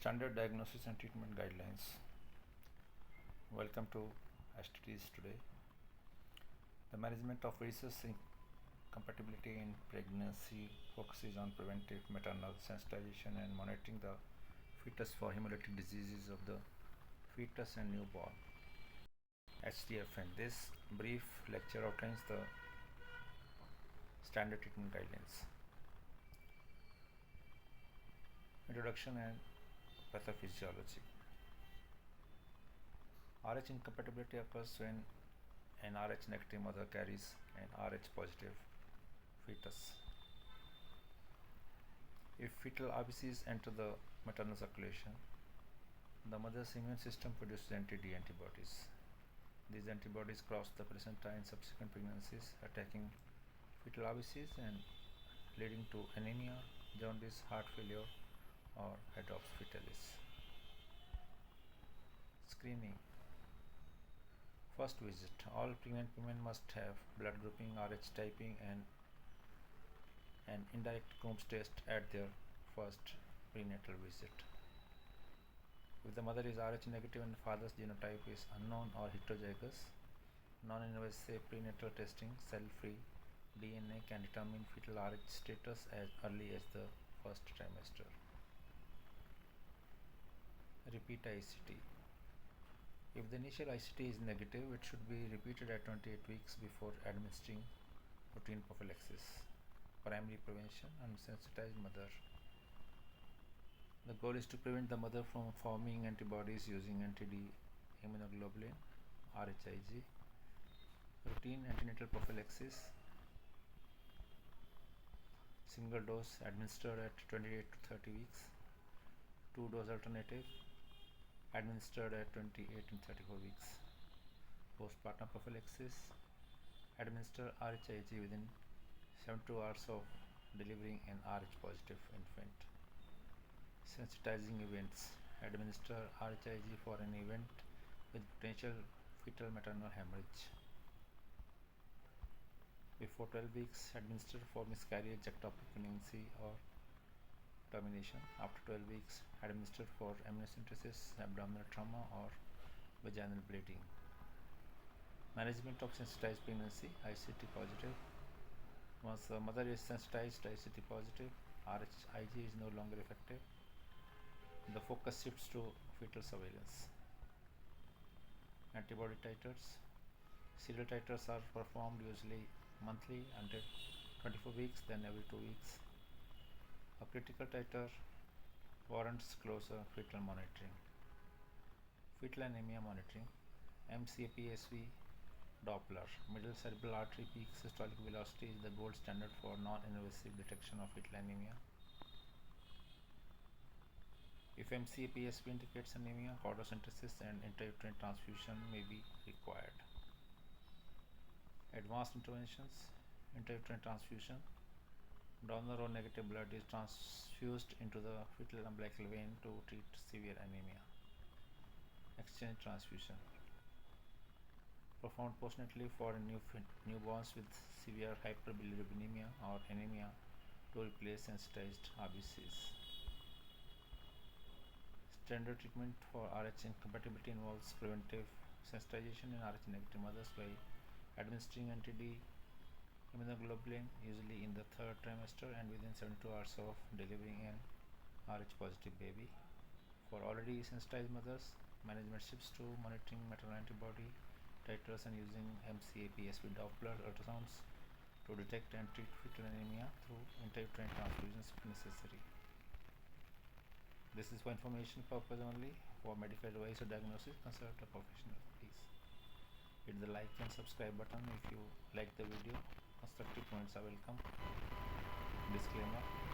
Standard Diagnosis and Treatment Guidelines. Welcome to STDs today. The management of rhesus incompatibility in pregnancy focuses on preventive maternal sensitization and monitoring the fetus for hemolytic diseases of the fetus and newborn. HDFN. This brief lecture outlines the standard treatment guidelines. Introduction and pathophysiology. RH incompatibility occurs when an RH negative mother carries an RH positive fetus. If fetal RBCs enter the maternal circulation, the mother's immune system produces anti-D antibodies. These antibodies cross the placenta in subsequent pregnancies, attacking fetal RBCs and leading to anemia, jaundice, heart failure, or hydrops fetalis. Screening. First visit. All pregnant women must have blood grouping, RH typing, and an indirect Coombs test at their first prenatal visit. If the mother is RH negative and father's genotype is unknown or heterozygous, non-invasive prenatal testing, cell-free DNA can determine fetal RH status as early as the first trimester. Repeat ICT. If the initial ICT is negative, it should be repeated at 28 weeks before administering routine prophylaxis. Primary prevention and sensitized mother. The goal is to prevent the mother from forming antibodies using anti-D immunoglobulin, RHIG. Routine antenatal prophylaxis. Single dose administered at 28 to 30 weeks. 2-dose alternative administered at 28 and 34 weeks. Postpartum prophylaxis. Administer RHIG within 72 hours of delivering an RH positive infant. Sensitizing events. Administer RHIG for an event with potential fetal maternal hemorrhage. Before 12 weeks, administer for miscarriage, ectopic pregnancy, or termination. After 12 weeks, administer for amniocentesis, abdominal trauma, or vaginal bleeding. Management of sensitized pregnancy, ICT positive. Once the mother is sensitized ICT positive, RHIG is no longer effective. The focus shifts to fetal surveillance. Antibody titers. Serial titers are performed usually monthly until 24 weeks, then every 2 weeks. A critical titer warrants closer fetal monitoring. Fetal anemia monitoring. MCAPSV Doppler. Middle cerebral artery peak systolic velocity is the gold standard for non-invasive detection of fetal anemia. If MCAPSV indicates anemia, chordosynthesis and intrauterine transfusion may be required. Advanced interventions. Intrauterine transfusion. Donor or negative blood is transfused into the fetal umbilical vein to treat severe anemia. Exchange transfusion. Performed postnatally for newborns with severe hyperbilirubinemia or anemia to replace sensitized RBCs. Standard treatment for RH incompatibility involves preventive sensitization in RH negative mothers by administering anti-D immunoglobulin, usually in the third trimester and within 72 hours of delivering an RH positive baby. For already sensitized mothers, management shifts to monitoring maternal antibody titers and using MCAPSV Doppler ultrasounds to detect and treat fetal anemia through intrauterine transfusions if necessary. This is for information purpose only. For medical advice or diagnosis, consult a professional, please. Hit the like and subscribe button if you like the video. Constructive points are welcome. Disclaimer.